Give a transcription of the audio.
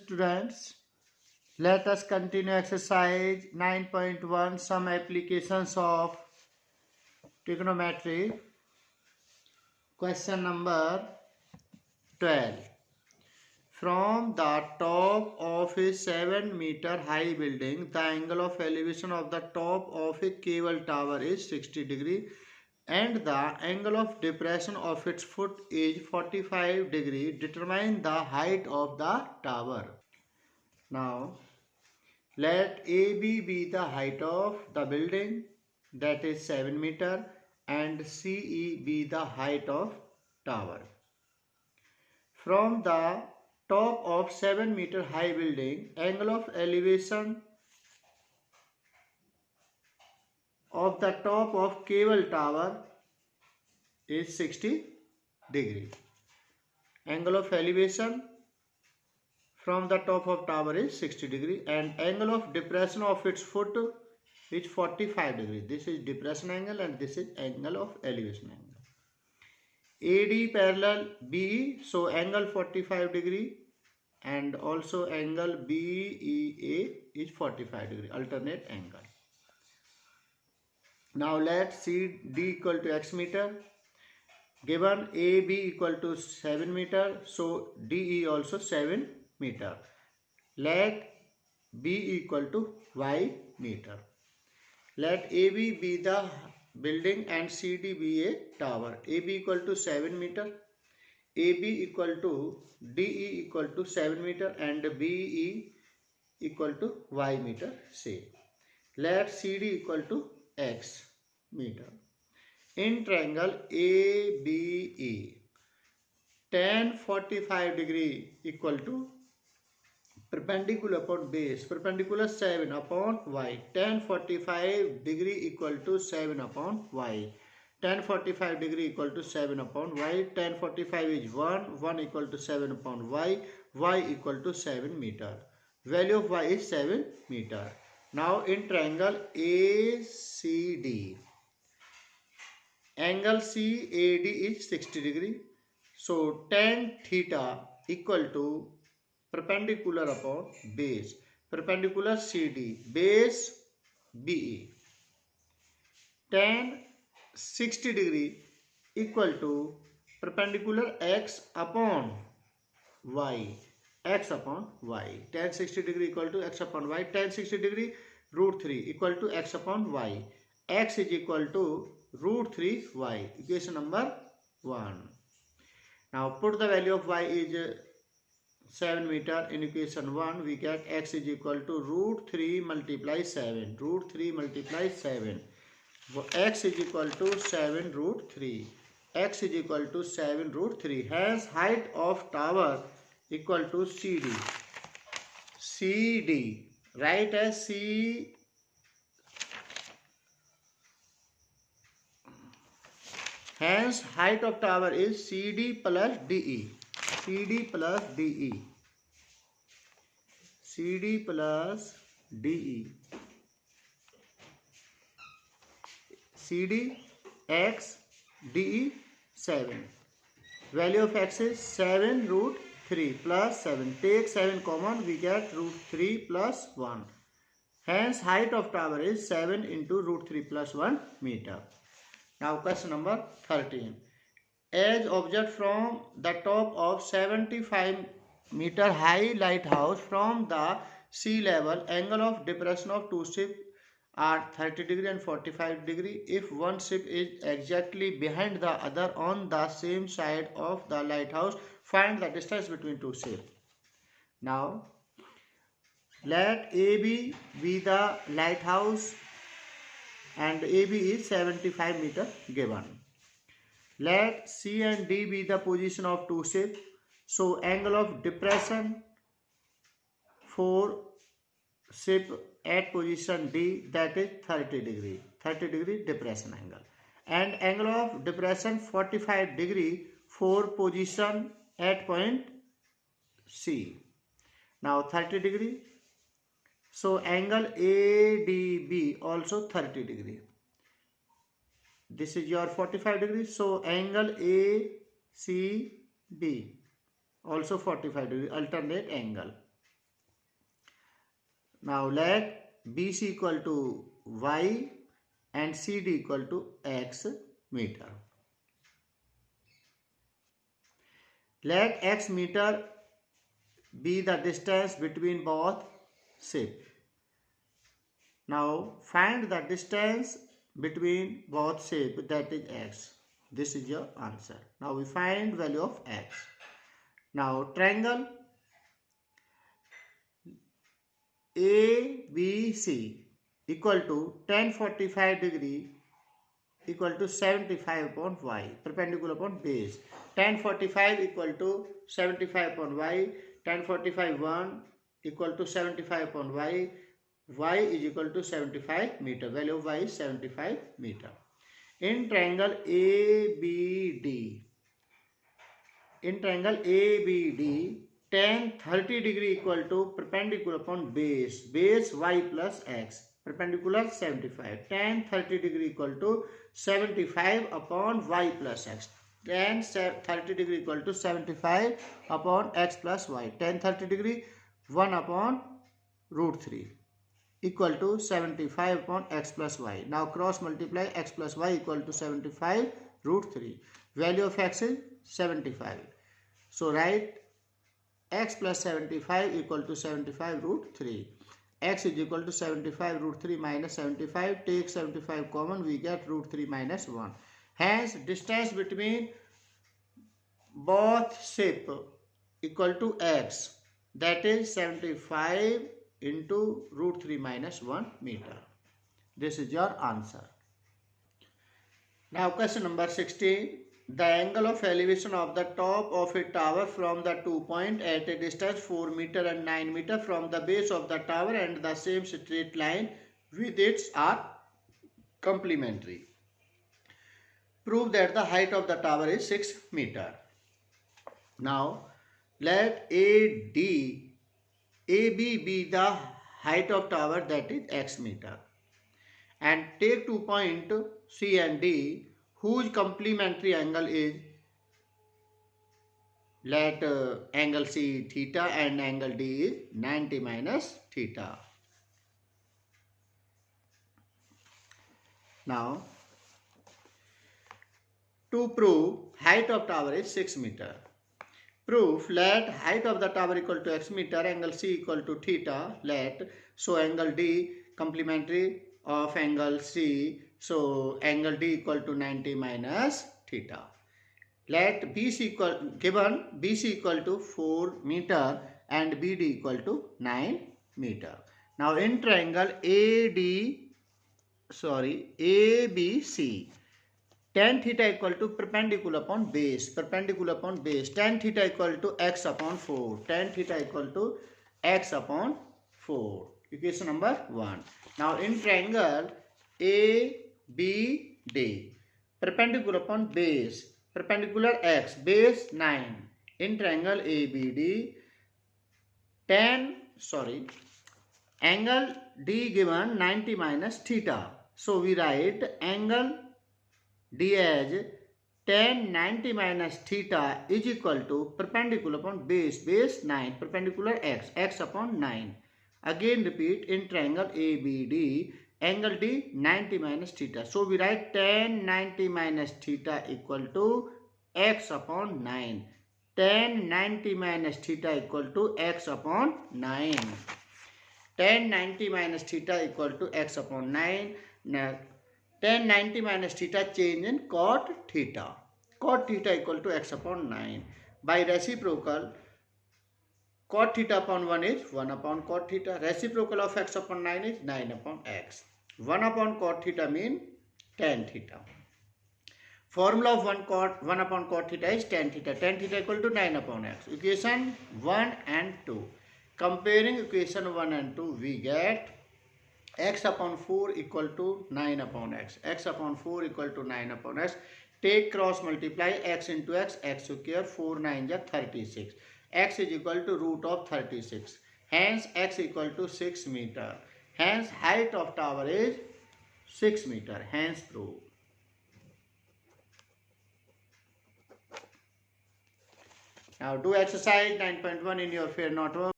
students, let us continue exercise 9.1, some applications of trigonometry. Question number 12. From the top of a 7-meter high building, the angle of elevation of the top of a cable tower is 60 degree and the angle of depression of its foot is 45 degree. Determine the height of the tower. Now, let AB be the height of the building, that is 7 meter, and CE be the height of tower. From the top of 7-meter high building, angle of elevation of the top of cable tower is 60 degree. Angle of elevation from the top of tower is 60 degree and angle of depression of its foot is 45 degree. This is depression angle and this is angle of elevation angle. AD parallel BE, so angle 45 degree and also angle BEA is 45 degree, alternate angle. Now let CD equal to x meter. Given AB equal to 7 meter, so DE also 7 meter. Let B equal to y meter. Let AB be the building and CD be a tower. AB equal to 7 meter. AB equal to DE equal to 7 meter and BE equal to y meter, say. Let CD equal to x meter. In triangle ABE, tan 45 degree equal to perpendicular upon base, perpendicular 7 upon y, tan 45 degree equal to 7 upon y, tan 45 degree equal to 7 upon y, tan 45 is 1 equal to 7 upon y, y equal to 7 meter. Value of y is 7 meter. Now in triangle ACD, angle CAD is 60 degree. So tan theta equal to perpendicular upon base, perpendicular CD, base BE. Tan 60 degree equal to perpendicular x upon y, x upon y. Tan 60 degree equal to x upon y. Tan 60 degree root 3 equal to x upon y. X is equal to root 3 y. Equation number 1. Now put the value of y is 7 meter in equation 1. We get x is equal to root 3 multiply 7. Root 3 multiply 7. X is equal to 7 root 3. X is equal to 7 root 3. Hence height of tower equal to CD. CD. Write as C. Hence height of tower is CD plus DE. CD plus DE. CD plus DE. CD x DE 7. Value of x is 7 root 3 plus 7. Take 7 common, we get root 3 plus 1. Hence height of tower is 7 into root 3 plus 1 meter. Now question number 13. As observed from the top of 75-meter high lighthouse from the sea level, angle of depression of two ships are 30 degree and 45 degree. If one ship is exactly behind the other on the same side of the lighthouse, find the distance between two ships. Now let AB be the lighthouse and AB is 75 meter given. Let C and D be the position of two ships. So angle of depression for ship at position D, that is 30 degree. 30 degree depression angle. And angle of depression 45 degree for position at point C. Now 30 degree. So angle ADB also 30 degree. This is your 45 degree. So angle ACB also 45 degree, alternate angle. Now let BC equal to Y and CD equal to X meter. Let X meter be the distance between both shapes. Now find the distance between both shapes, that is X. This is your answer. Now we find value of X. Now triangle ABC equal to tan 45 degree equal to 75 upon y, perpendicular upon base. Tan 45 equal to 75 upon y, tan 45 1 equal to 75 upon y, y is equal to 75 meter. Value of y is 75 meter. In triangle ABD, tan 30 degree equal to perpendicular upon base y plus x, perpendicular 75. Tan 30 degree equal to 75 upon y plus x. Tan 30 degree equal to 75 upon x plus y. Tan 30 degree 1 upon root 3 equal to 75 upon x plus y. Now cross multiply x plus y equal to 75 root 3. Value of x is 75. So write x plus 75 equal to 75 root 3. X is equal to 75 root 3 minus 75. Take 75 common, we get root 3 minus 1. Hence distance between both shape equal to x, that is 75 into root 3 minus 1 meter. This is your answer. Now question number 16. The angle of elevation of the top of a tower from the 2 point at a distance 4 meter and 9 meter from the base of the tower and the same straight line with its are complementary. Prove that the height of the tower is 6 meter. Now let AB be the height of tower, that is x meter, and take 2 points C and D whose complementary angle is, let angle C theta and angle D is 90 minus theta. Now to prove height of tower is 6 meter. Proof, let height of the tower equal to x meter, angle C equal to theta, so angle D complementary of angle C, so angle D equal to 90 minus theta. Let BC equal to 4 meter and BD equal to 9 meter. Now in triangle ABC, tan theta equal to perpendicular upon base, tan theta equal to x upon 4, tan theta equal to x upon 4. Equation number 1. Now in triangle ABD, perpendicular upon base, perpendicular x, base 9. In triangle ABD, angle D given 90 minus theta. So we write angle D as tan 90 minus theta is equal to perpendicular upon base 9, perpendicular x upon 9. Again repeat, in triangle ABD, angle D 90 minus theta. So we write tan 90 minus theta equal to x upon 9. Tan 90 minus theta equal to x upon 9. Tan 90 minus theta equal to x upon 9. Now tan 90 minus theta change in cot theta. Cot theta equal to x upon 9. By reciprocal, cot theta upon 1 is 1 upon cot theta. Reciprocal of x upon 9 is 9 upon x. 1 upon cot theta means tan theta. Formula of 1 upon cot theta is tan theta. Tan theta equal to 9 upon x. Equation 1 and 2. Comparing equation 1 and 2, we get x upon 4 equal to 9 upon x. X upon 4 equal to 9 upon x. Take cross multiply x into x square, 4 9 is 36. X is equal to root of 36. Hence x equal to 6 meter. Hence height of tower is 6 meter. Hence proved. Now do exercise 9.1 in your fair notebook.